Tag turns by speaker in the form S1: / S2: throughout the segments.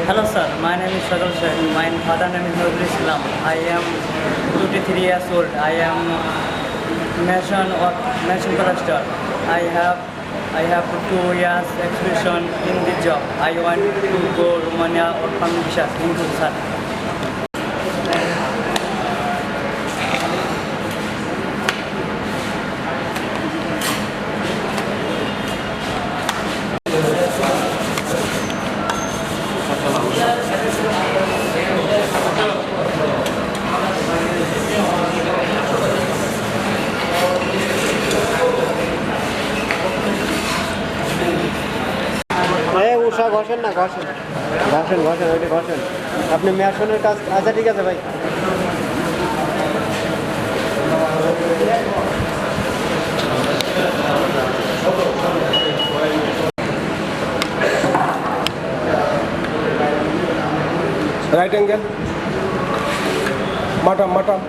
S1: Hello sir, my name is Sadal Sir. My father name is Nurul Islam. I am 23 years old. I am mason plasterer. I have 2 years experience in this job. I want to go Romania or Bangladesh in future.
S2: উষা ঘষেন না ঘষেন ওইটা ঘষেন আপনি মেশনের কাজ আচ্ছা ঠিক আছে ভাই
S3: right angle মাটাম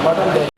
S3: Bottom